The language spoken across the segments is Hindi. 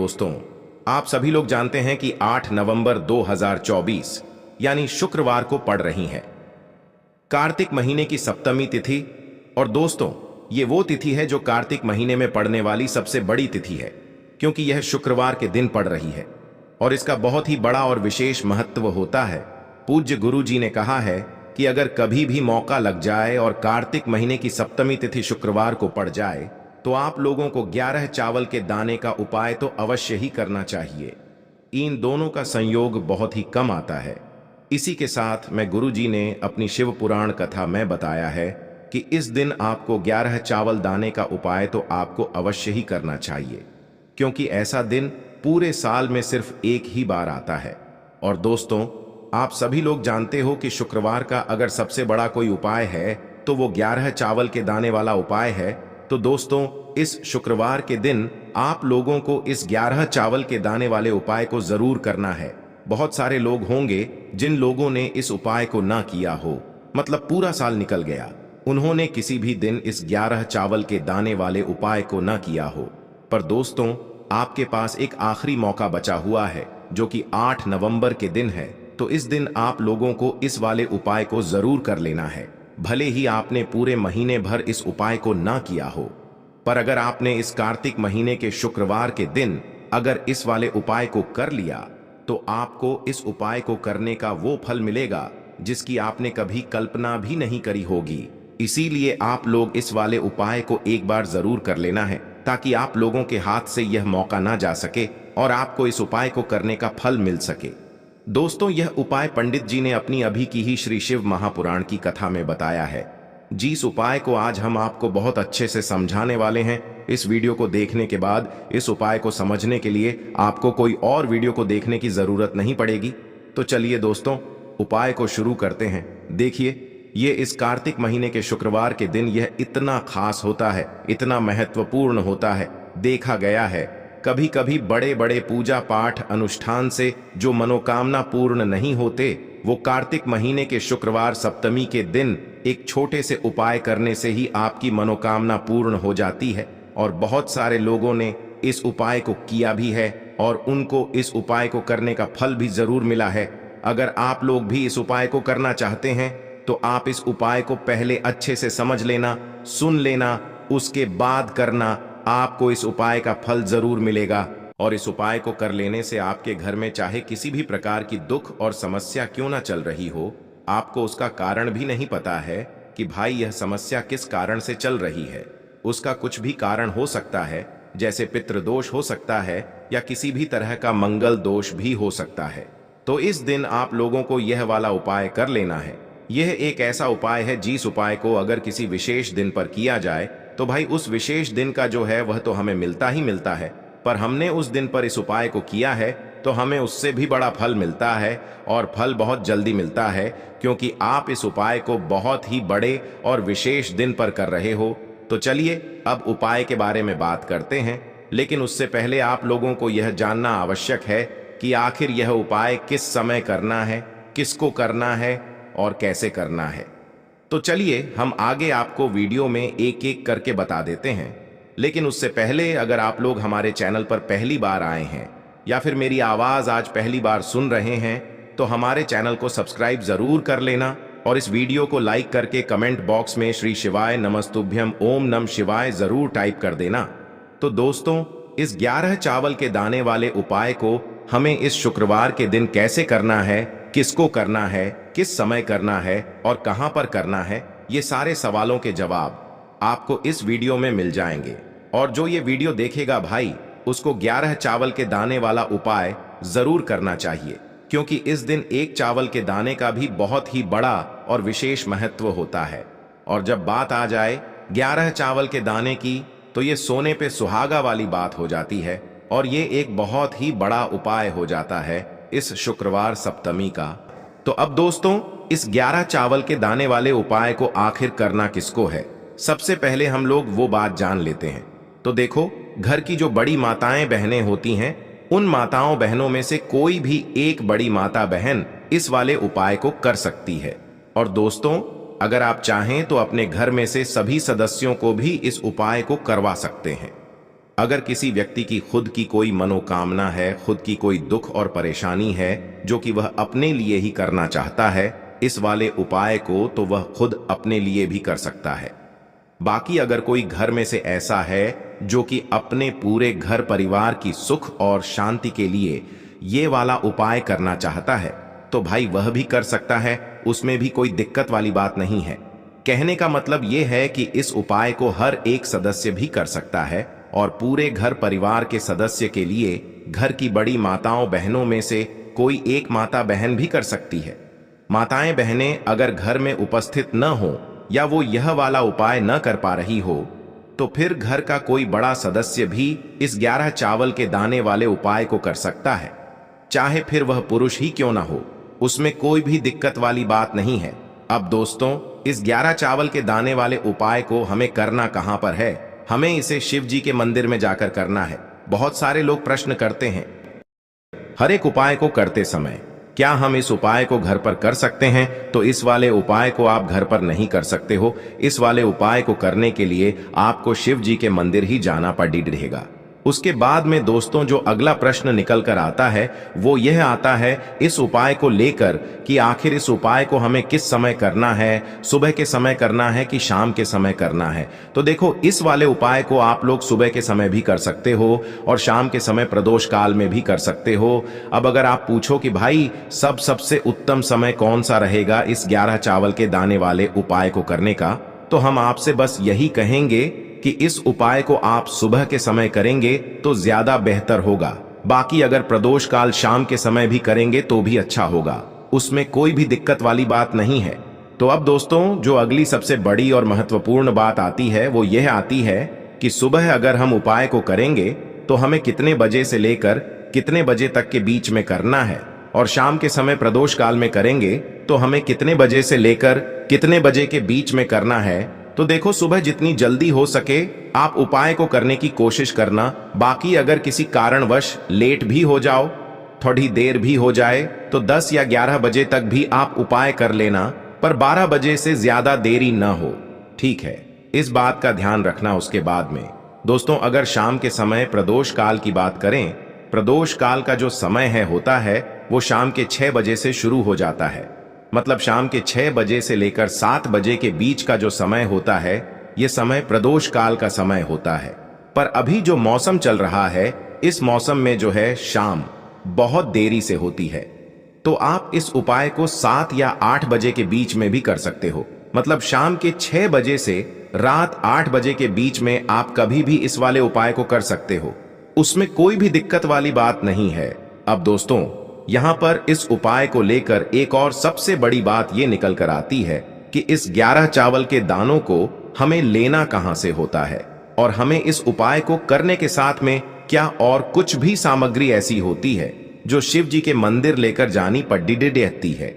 दोस्तों, आप सभी लोग जानते हैं कि 8 नवंबर 2024 यानी शुक्रवार को पड़ रही है कार्तिक महीने की सप्तमी तिथि। और दोस्तों, ये वो तिथि है जो कार्तिक महीने में पड़ने वाली सबसे बड़ी तिथि है, क्योंकि यह शुक्रवार के दिन पड़ रही है और इसका बहुत ही बड़ा और विशेष महत्व होता है। पूज्य गुरु जी ने कहा है कि अगर कभी भी मौका लग जाए और कार्तिक महीने की सप्तमी तिथि शुक्रवार को पड़ जाए तो आप लोगों को 11 चावल के दाने का उपाय तो अवश्य ही करना चाहिए। इन दोनों का संयोग बहुत ही कम आता है। इसी के साथ मैं गुरु जी ने अपनी शिव पुराण कथा में बताया है कि इस दिन आपको 11 चावल दाने का उपाय तो आपको अवश्य ही करना चाहिए, क्योंकि ऐसा दिन पूरे साल में सिर्फ एक ही बार आता है। और दोस्तों, आप सभी लोग जानते हो कि शुक्रवार का अगर सबसे बड़ा कोई उपाय है तो वो 11 चावल के दाने वाला उपाय है। तो दोस्तों, इस शुक्रवार के दिन आप लोगों को इस 11 चावल के दाने वाले उपाय को जरूर करना है। बहुत सारे लोग होंगे जिन लोगों ने इस उपाय को ना किया हो, मतलब पूरा साल निकल गया, उन्होंने किसी भी दिन इस 11 चावल के दाने वाले उपाय को ना किया हो। पर दोस्तों, आपके पास एक आखिरी मौका बचा हुआ है जो कि 8 नवंबर के दिन है। तो इस दिन आप लोगों को इस वाले उपाय को जरूर कर लेना है, भले ही आपने पूरे महीने भर इस उपाय को ना किया हो। पर अगर आपने इस कार्तिक महीने के शुक्रवार के दिन अगर इस वाले उपाय को कर लिया तो आपको इस उपाय को करने का वो फल मिलेगा जिसकी आपने कभी कल्पना भी नहीं करी होगी। इसीलिए आप लोग इस वाले उपाय को एक बार जरूर कर लेना है, ताकि आप लोगों के हाथ से यह मौका ना जा सके और आपको इस उपाय को करने का फल मिल सके। दोस्तों, यह उपाय पंडित जी ने अपनी अभी की ही श्री शिव महापुराण की कथा में बताया है। जिस उपाय को आज हम आपको बहुत अच्छे से समझाने वाले हैं, इस वीडियो को देखने के बाद इस उपाय को समझने के लिए आपको कोई और वीडियो को देखने की जरूरत नहीं पड़ेगी। तो चलिए दोस्तों, उपाय को शुरू करते हैं। देखिए, ये इस कार्तिक महीने के शुक्रवार के दिन यह इतना खास होता है, इतना महत्वपूर्ण होता है। देखा गया है कभी कभी बड़े बड़े पूजा पाठ अनुष्ठान से जो मनोकामना पूर्ण नहीं होते, वो कार्तिक महीने के शुक्रवार सप्तमी के दिन एक छोटे से उपाय करने से ही आपकी मनोकामना पूर्ण हो जाती है। और बहुत सारे लोगों ने इस उपाय को किया भी है और उनको इस उपाय को करने का फल भी जरूर मिला है। अगर आप लोग भी इस उपाय को करना चाहते हैं तो आप इस उपाय को पहले अच्छे से समझ लेना, सुन लेना, उसके बाद करना। आपको इस उपाय का फल जरूर मिलेगा। और इस उपाय को कर लेने से आपके घर में चाहे किसी भी प्रकार की दुख और समस्या क्यों ना चल रही हो, आपको उसका कारण भी नहीं पता है कि भाई यह समस्या किस कारण से चल रही है। उसका कुछ भी कारण हो सकता है, जैसे पितृदोष हो सकता है या किसी भी तरह का मंगल दोष भी हो सकता है। तो इस दिन आप लोगों को यह वाला उपाय कर लेना है। यह एक ऐसा उपाय है जिस उपाय को अगर किसी विशेष दिन पर किया जाए तो भाई उस विशेष दिन का जो है वह तो हमें मिलता ही मिलता है, पर हमने उस दिन पर इस उपाय को किया है तो हमें उससे भी बड़ा फल मिलता है, और फल बहुत जल्दी मिलता है, क्योंकि आप इस उपाय को बहुत ही बड़े और विशेष दिन पर कर रहे हो। तो चलिए अब उपाय के बारे में बात करते हैं, लेकिन उससे पहले आप लोगों को यह जानना आवश्यक है कि आखिर यह उपाय किस समय करना है, किसको करना है और कैसे करना है। तो चलिए हम आगे आपको वीडियो में एक एक करके बता देते हैं। लेकिन उससे पहले अगर आप लोग हमारे चैनल पर पहली बार आए हैं या फिर मेरी आवाज आज पहली बार सुन रहे हैं तो हमारे चैनल को सब्सक्राइब जरूर कर लेना और इस वीडियो को लाइक करके कमेंट बॉक्स में श्री शिवाय नमस्तुभ्यम ओम नम शिवाय जरूर टाइप कर देना। तो दोस्तों, इस 11 चावल के दाने वाले उपाय को हमें इस शुक्रवार के दिन कैसे करना है, किसको करना है, किस समय करना है और कहां पर करना है, ये सारे सवालों के जवाब आपको इस वीडियो में मिल जाएंगे। और जो ये वीडियो देखेगा भाई, उसको 11 चावल के दाने वाला उपाय जरूर करना चाहिए, क्योंकि इस दिन एक चावल के दाने का भी बहुत ही बड़ा और विशेष महत्व होता है। और जब बात आ जाए 11 चावल के दाने की, तो ये सोने पे सुहागा वाली बात हो जाती है और ये एक बहुत ही बड़ा उपाय हो जाता है इस शुक्रवार सप्तमी का। तो अब दोस्तों, इस 11 चावल के दाने वाले उपाय को आखिर करना किसको है, सबसे पहले हम लोग वो बात जान लेते हैं। तो देखो, घर की जो बड़ी माताएं बहनें होती हैं, उन माताओं बहनों में से कोई भी एक बड़ी माता बहन इस वाले उपाय को कर सकती है। और दोस्तों, अगर आप चाहें तो अपने घर में से सभी सदस्यों को भी इस उपाय को करवा सकते हैं। अगर किसी व्यक्ति की खुद की कोई मनोकामना है, खुद की कोई दुख और परेशानी है जो कि वह अपने लिए ही करना चाहता है इस वाले उपाय को, तो वह खुद अपने लिए भी कर सकता है। बाकी अगर कोई घर में से ऐसा है जो कि अपने पूरे घर परिवार की सुख और शांति के लिए ये वाला उपाय करना चाहता है तो भाई वह भी कर सकता है, उसमें भी कोई दिक्कत वाली बात नहीं है। कहने का मतलब यह है कि इस उपाय को हर एक सदस्य भी कर सकता है और पूरे घर परिवार के सदस्य के लिए घर की बड़ी माताओं बहनों में से कोई एक माता बहन भी कर सकती है। माताएं बहनें अगर घर में उपस्थित न हो या वो यह वाला उपाय न कर पा रही हो तो फिर घर का कोई बड़ा सदस्य भी इस 11 चावल के दाने वाले उपाय को कर सकता है, चाहे फिर वह पुरुष ही क्यों ना हो, उसमें कोई भी दिक्कत वाली बात नहीं है। अब दोस्तों, इस 11 चावल के दाने वाले उपाय को हमें करना कहां पर है? हमें इसे शिव जी के मंदिर में जाकर करना है। बहुत सारे लोग प्रश्न करते हैं हर एक उपाय को करते समय क्या हम इस उपाय को घर पर कर सकते हैं? तो इस वाले उपाय को आप घर पर नहीं कर सकते हो। इस वाले उपाय को करने के लिए आपको शिव जी के मंदिर ही जाना पड़ेगा। उसके बाद में दोस्तों जो अगला प्रश्न निकल कर आता है वो यह आता है इस उपाय को लेकर कि आखिर इस उपाय को हमें किस समय करना है, सुबह के समय करना है कि शाम के समय करना है? तो देखो, इस वाले उपाय को आप लोग सुबह के समय भी कर सकते हो और शाम के समय प्रदोष काल में भी कर सकते हो। अब अगर आप पूछो कि भाई सबसे उत्तम समय कौन सा रहेगा इस 11 चावल के दाने वाले उपाय को करने का, तो हम आपसे बस यही कहेंगे कि इस उपाय को आप सुबह के समय करेंगे तो ज्यादा बेहतर होगा। बाकी अगर प्रदोष काल शाम के समय भी करेंगे तो भी अच्छा होगा, उसमें कोई भी दिक्कत वाली बात नहीं है। तो अब दोस्तों जो अगली सबसे बड़ी और महत्वपूर्ण बात आती है वो यह आती है कि सुबह अगर हम उपाय को करेंगे तो हमें कितने बजे से लेकर कितने बजे तक के बीच में करना है, और शाम के समय प्रदोष काल में करेंगे तो हमें कितने बजे से लेकर कितने बजे के बीच में करना है। तो देखो, सुबह जितनी जल्दी हो सके आप उपाय को करने की कोशिश करना। बाकी अगर किसी कारणवश लेट भी हो जाओ, थोड़ी देर भी हो जाए, तो 10 या 11 बजे तक भी आप उपाय कर लेना, पर 12 बजे से ज्यादा देरी न हो, ठीक है? इस बात का ध्यान रखना। उसके बाद में दोस्तों अगर शाम के समय प्रदोष काल की बात करें, प्रदोष काल का जो समय होता है वो शाम के 6 बजे से शुरू हो जाता है। मतलब शाम के 6 बजे से लेकर 7 बजे के बीच का जो समय होता है ये समय प्रदोष काल का समय होता है। पर अभी जो मौसम चल रहा है इस मौसम में जो है शाम बहुत देरी से होती है, तो आप इस उपाय को 7 या 8 बजे के बीच में भी कर सकते हो। मतलब शाम के 6 बजे से रात 8 बजे के बीच में आप कभी भी इस वाले उपाय को कर सकते हो, उसमें कोई भी दिक्कत वाली बात नहीं है। अब दोस्तों यहां पर इस उपाय को लेकर एक और सबसे बड़ी बात यह निकल कर आती है कि इस 11 चावल के दानों को हमें लेना कहां से होता है, और हमें इस उपाय को करने के साथ में क्या और कुछ भी सामग्री ऐसी होती है जो शिव जी के मंदिर लेकर जानी पड़ती है।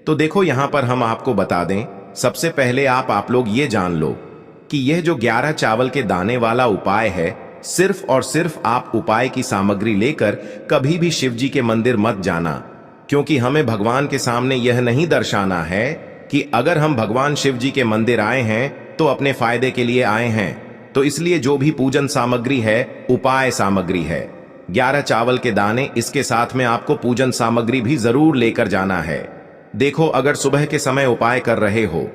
तो देखो यहां पर हम आपको बता दें, सबसे पहले आप लोग ये जान लो कि यह जो 11 चावल के दाने वाला उपाय है, सिर्फ और सिर्फ आप उपाय की सामग्री लेकर कभी भी शिव जी के मंदिर मत जाना, क्योंकि हमें भगवान के सामने यह नहीं दर्शाना है कि अगर हम भगवान शिव जी के मंदिर आए हैं तो अपने फायदे के लिए आए हैं। तो इसलिए जो भी पूजन सामग्री है उपाय सामग्री है, 11 चावल के दाने, इसके साथ में आपको पूजन सामग्री भी जरूर लेकर जाना है। देखो, अगर सुबह के समय उपाय कर रहे हो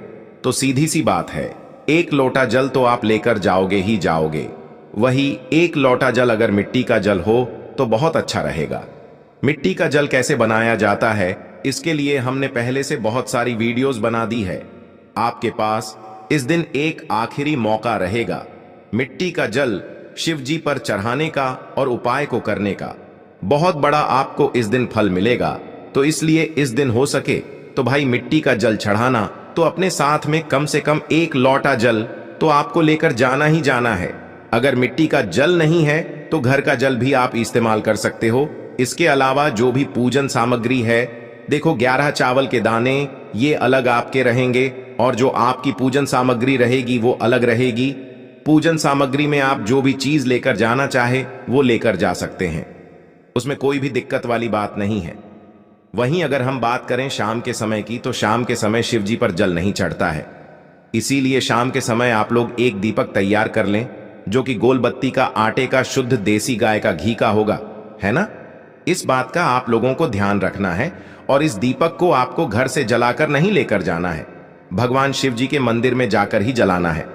तो सीधी सी बात है, 1 लोटा जल तो आप लेकर जाओगे ही जाओगे। वही 1 लोटा जल अगर मिट्टी का जल हो तो बहुत अच्छा रहेगा। मिट्टी का जल कैसे बनाया जाता है इसके लिए हमने पहले से बहुत सारी वीडियोस बना दी है। आपके पास इस दिन एक आखिरी मौका रहेगा मिट्टी का जल शिव जी पर चढ़ाने का और उपाय को करने का। बहुत बड़ा आपको इस दिन फल मिलेगा, तो इसलिए इस दिन हो सके तो भाई मिट्टी का जल चढ़ाना, तो अपने साथ में कम से कम 1 लोटा जल तो आपको लेकर जाना ही जाना है। अगर मिट्टी का जल नहीं है तो घर का जल भी आप इस्तेमाल कर सकते हो। इसके अलावा जो भी पूजन सामग्री है, देखो 11 चावल के दाने ये अलग आपके रहेंगे और जो आपकी पूजन सामग्री रहेगी वो अलग रहेगी। पूजन सामग्री में आप जो भी चीज लेकर जाना चाहे वो लेकर जा सकते हैं, उसमें कोई भी दिक्कत वाली बात नहीं है। वहीं अगर हम बात करें शाम के समय की, तो शाम के समय शिव जी पर जल नहीं चढ़ता है, इसीलिए शाम के समय आप लोग एक दीपक तैयार कर लें। जो कि गोलबत्ती का आटे का शुद्ध देसी गाय का घी का होगा, है ना? इस बात का आप लोगों को ध्यान रखना है और इस दीपक को आपको घर से जलाकर नहीं लेकर जाना है, भगवान शिव जी के मंदिर में जाकर ही जलाना है।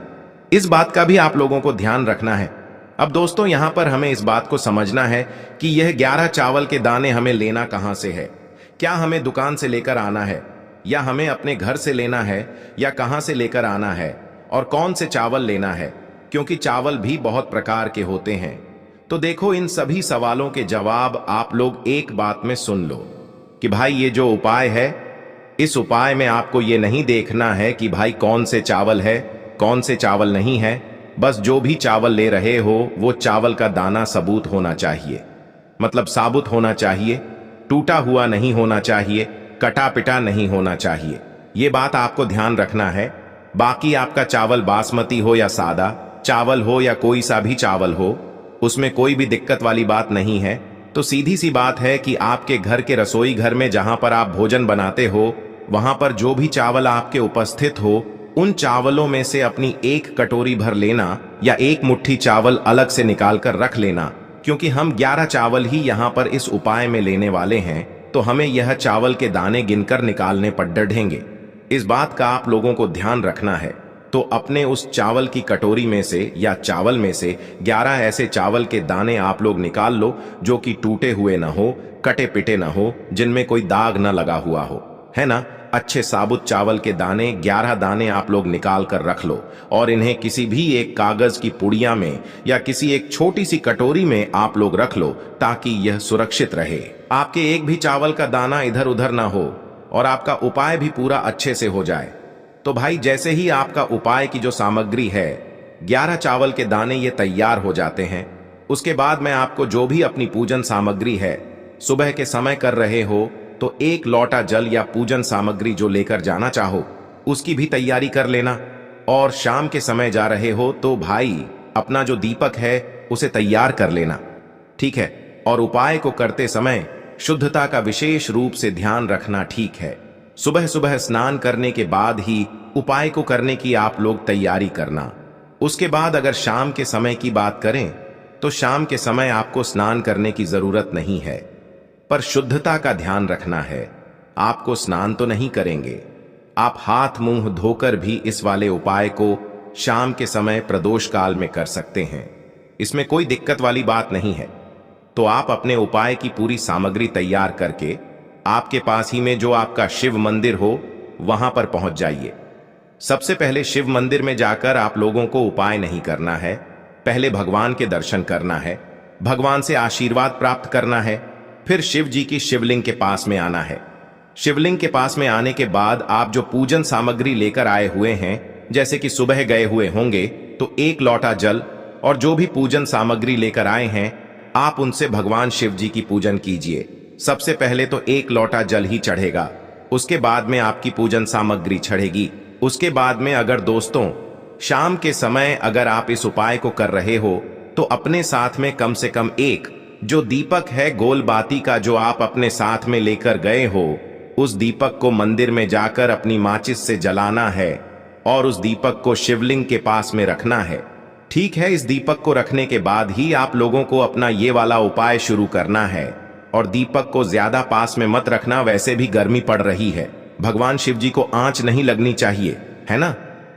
इस बात का भी आप लोगों को ध्यान रखना है। अब दोस्तों, यहां पर हमें इस बात को समझना है कि यह 11 चावल के दाने हमें लेना कहां से है। क्या हमें दुकान से लेकर आना है, या हमें अपने घर से लेना है, या कहां से लेकर आना है, और कौन से चावल लेना है, क्योंकि चावल भी बहुत प्रकार के होते हैं। तो देखो, इन सभी सवालों के जवाब आप लोग एक बात में सुन लो कि भाई ये जो उपाय है, इस उपाय में आपको ये नहीं देखना है कि भाई कौन से चावल है, कौन से चावल नहीं है। बस जो भी चावल ले रहे हो वो चावल का दाना सबूत होना चाहिए, मतलब साबुत होना चाहिए, टूटा हुआ नहीं होना चाहिए, कटा पिटा नहीं होना चाहिए। ये बात आपको ध्यान रखना है। बाकी आपका चावल बासमती हो या सादा चावल हो या कोई सा भी चावल हो, उसमें कोई भी दिक्कत वाली बात नहीं है। तो सीधी सी बात है कि आपके घर के रसोई घर में जहां पर आप भोजन बनाते हो, वहां पर जो भी चावल आपके उपस्थित हो, उन चावलों में से अपनी एक कटोरी भर लेना या एक मुट्ठी चावल अलग से निकाल कर रख लेना, क्योंकि हम 11 चावल ही यहाँ पर इस उपाय में लेने वाले हैं। तो हमें यह चावल के दाने गिनकर निकालने पर डढ़ेंगे। इस बात का आप लोगों को ध्यान रखना है। तो अपने उस चावल की कटोरी में से या चावल में से 11 ऐसे चावल के दाने आप लोग निकाल लो जो कि टूटे हुए ना हो, कटे पिटे ना हो, जिनमें कोई दाग ना लगा हुआ हो, है ना? अच्छे साबुत चावल के दाने 11 दाने आप लोग निकाल कर रख लो और इन्हें किसी भी एक कागज की पुड़िया में या किसी एक छोटी सी कटोरी में आप लोग रख लो, ताकि यह सुरक्षित रहे। आपके एक भी चावल का दाना इधर उधर ना हो और आपका उपाय भी पूरा अच्छे से हो जाए। तो भाई, जैसे ही आपका उपाय की जो सामग्री है, 11 चावल के दाने ये तैयार हो जाते हैं, उसके बाद मैं आपको जो भी अपनी पूजन सामग्री है, सुबह के समय कर रहे हो तो 1 लोटा जल या पूजन सामग्री जो लेकर जाना चाहो उसकी भी तैयारी कर लेना। और शाम के समय जा रहे हो तो भाई अपना जो दीपक है उसे तैयार कर लेना, ठीक है? और उपाय को करते समय शुद्धता का विशेष रूप से ध्यान रखना, ठीक है? सुबह सुबह स्नान करने के बाद ही उपाय को करने की आप लोग तैयारी करना। उसके बाद अगर शाम के समय की बात करें तो शाम के समय आपको स्नान करने की जरूरत नहीं है, पर शुद्धता का ध्यान रखना है। आपको स्नान तो नहीं करेंगे, आप हाथ मुंह धोकर भी इस वाले उपाय को शाम के समय प्रदोष काल में कर सकते हैं। इसमें कोई दिक्कत वाली बात नहीं है। तो आप अपने उपाय की पूरी सामग्री तैयार करके आपके पास ही में जो आपका शिव मंदिर हो वहां पर पहुंच जाइए। सबसे पहले शिव मंदिर में जाकर आप लोगों को उपाय नहीं करना है, पहले भगवान के दर्शन करना है, भगवान से आशीर्वाद प्राप्त करना है, फिर शिव जी की शिवलिंग के पास में आना है। शिवलिंग के पास में आने के बाद आप जो पूजन सामग्री लेकर आए हुए हैं, जैसे कि सुबह गए हुए होंगे तो 1 लोटा जल और जो भी पूजन सामग्री लेकर आए हैं, आप उनसे भगवान शिव जी की पूजन कीजिए। सबसे पहले तो 1 लोटा जल ही चढ़ेगा, उसके बाद में आपकी पूजन सामग्री चढ़ेगी। उसके बाद में अगर दोस्तों शाम के समय अगर आप इस उपाय को कर रहे हो तो अपने साथ में कम से कम एक जो दीपक है गोल बाती का जो आप अपने साथ में लेकर गए हो, उस दीपक को मंदिर में जाकर अपनी माचिस से जलाना है और उस दीपक को शिवलिंग के पास में रखना है, ठीक है? इस दीपक को रखने के बाद ही आप लोगों को अपना ये वाला उपाय शुरू करना है। और दीपक को ज्यादा पास में मत रखना, वैसे भी गर्मी पड़ रही है, भगवान शिव जी को आंच नहीं लगनी चाहिए, है ना?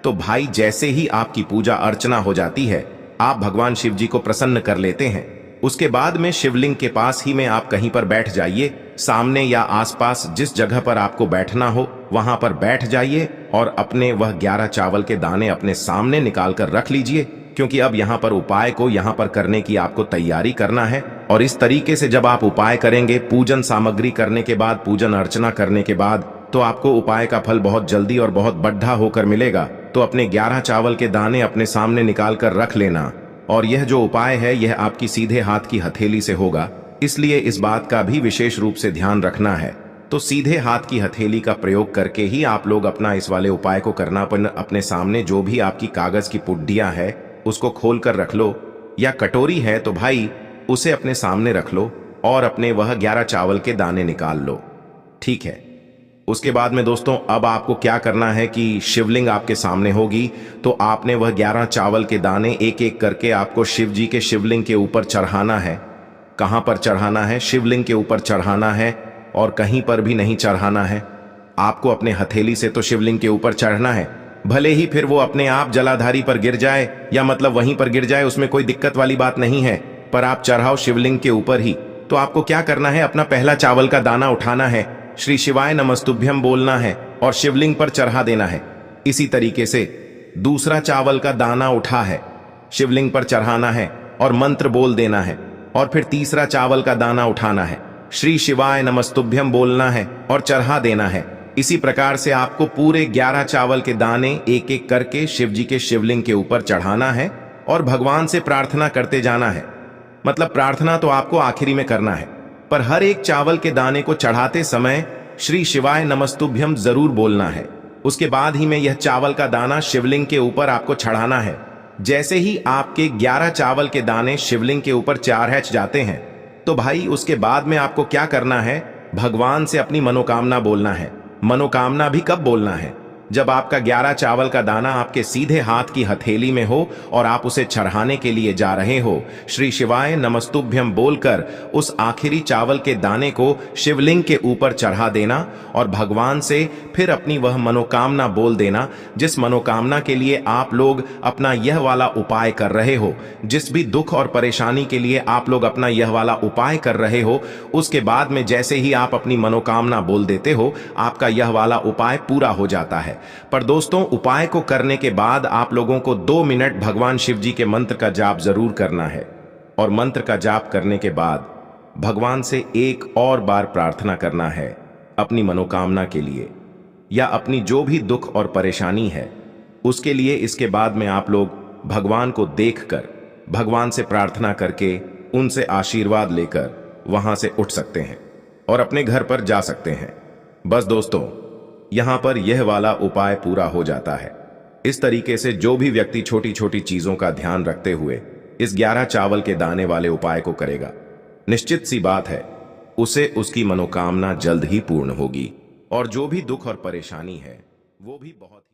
तो भाई, जैसे ही आपकी पूजा अर्चना हो जाती है, आप भगवान शिव जी को प्रसन्न कर लेते हैं। उसके बाद में शिवलिंग के पास ही में आप कहीं पर बैठ जाइए, सामने या आसपास जिस जगह पर आपको बैठना हो वहां पर बैठ जाइए और अपने वह 11 चावल के दाने अपने सामने निकाल कर रख लीजिए, क्योंकि अब यहाँ पर उपाय को यहाँ पर करने की आपको तैयारी करना है। और इस तरीके से जब आप उपाय करेंगे, पूजन सामग्री करने के बाद, पूजन अर्चना करने के बाद, तो आपको उपाय का फल बहुत जल्दी और बहुत बढ़ा होकर मिलेगा। तो अपने 11 चावल के दाने अपने सामने निकाल कर रख लेना। और यह जो उपाय है यह आपकी सीधे हाथ की हथेली से होगा, इसलिए इस बात का भी विशेष रूप से ध्यान रखना है। तो सीधे हाथ की हथेली का प्रयोग करके ही आप लोग अपना इस वाले उपाय को करना। अपने सामने जो भी आपकी कागज की पुड्डियां है उसको खोल कर रख लो, या कटोरी है तो भाई उसे अपने सामने रख लो और अपने वह 11 चावल के दाने निकाल लो, ठीक है? उसके बाद में दोस्तों अब आपको क्या करना है कि शिवलिंग आपके सामने होगी, तो आपने वह 11 चावल के दाने एक एक करके आपको शिव जी के शिवलिंग के ऊपर चढ़ाना है। कहां पर चढ़ाना है? शिवलिंग के ऊपर चढ़ाना है और कहीं पर भी नहीं चढ़ाना है। आपको अपने हथेली से तो शिवलिंग के ऊपर चढ़ना है, भले ही फिर वो अपने आप जलाधारी पर गिर जाए या मतलब वहीं पर गिर जाए, उसमें कोई दिक्कत वाली बात नहीं है, पर आप चढ़ाओ शिवलिंग के ऊपर ही। तो आपको क्या करना है, अपना पहला चावल का दाना उठाना है, श्री शिवाय नमस्तुभ्यम बोलना है और शिवलिंग पर चढ़ा देना है। इसी तरीके से दूसरा चावल का दाना उठा है, शिवलिंग पर चढ़ाना है और मंत्र बोल देना है। और फिर तीसरा चावल का दाना उठाना है, श्री शिवाय नमस्तुभ्यम बोलना है और चढ़ा देना है। इसी प्रकार से आपको पूरे 11 चावल के दाने एक एक करके शिव जी के शिवलिंग के ऊपर चढ़ाना है और भगवान से प्रार्थना करते जाना है। मतलब प्रार्थना तो आपको आखिरी में करना है, पर हर एक चावल के दाने को चढ़ाते समय श्री शिवाय नमस्तुभ्यम जरूर बोलना है। उसके बाद ही में यह चावल का दाना शिवलिंग के ऊपर आपको चढ़ाना है। जैसे ही आपके 11 चावल के दाने शिवलिंग के ऊपर चढ़ जाते हैं, तो भाई उसके बाद में आपको क्या करना है, भगवान से अपनी मनोकामना बोलना है। मनोकामना भी कब बोलना है? जब आपका 11 चावल का दाना आपके सीधे हाथ की हथेली में हो और आप उसे चढ़ाने के लिए जा रहे हो। श्री शिवाय नमस्तुभ्यम बोलकर उस आखिरी चावल के दाने को शिवलिंग के ऊपर चढ़ा देना और भगवान से फिर अपनी वह मनोकामना बोल देना, जिस मनोकामना के लिए आप लोग अपना यह वाला उपाय कर रहे हो, जिस भी दुख और परेशानी के लिए आप लोग अपना यह वाला उपाय कर रहे हो। उसके बाद में जैसे ही आप अपनी मनोकामना बोल देते हो, आपका यह वाला उपाय पूरा हो जाता है। पर दोस्तों, उपाय को करने के बाद आप लोगों को 2 मिनट भगवान शिव जी के मंत्र का जाप जरूर करना है और मंत्र का जाप करने के बाद भगवान से एक और बार प्रार्थना करना है अपनी मनोकामना के लिए या अपनी जो भी दुख और परेशानी है उसके लिए। इसके बाद में आप लोग भगवान को देखकर, भगवान से प्रार्थना करके, उनसे आशीर्वाद लेकर वहां से उठ सकते हैं और अपने घर पर जा सकते हैं। बस दोस्तों, यहां पर यह वाला उपाय पूरा हो जाता है। इस तरीके से जो भी व्यक्ति छोटी छोटी चीजों का ध्यान रखते हुए इस 11 चावल के दाने वाले उपाय को करेगा, निश्चित सी बात है उसे उसकी मनोकामना जल्द ही पूर्ण होगी और जो भी दुख और परेशानी है वो भी बहुत ही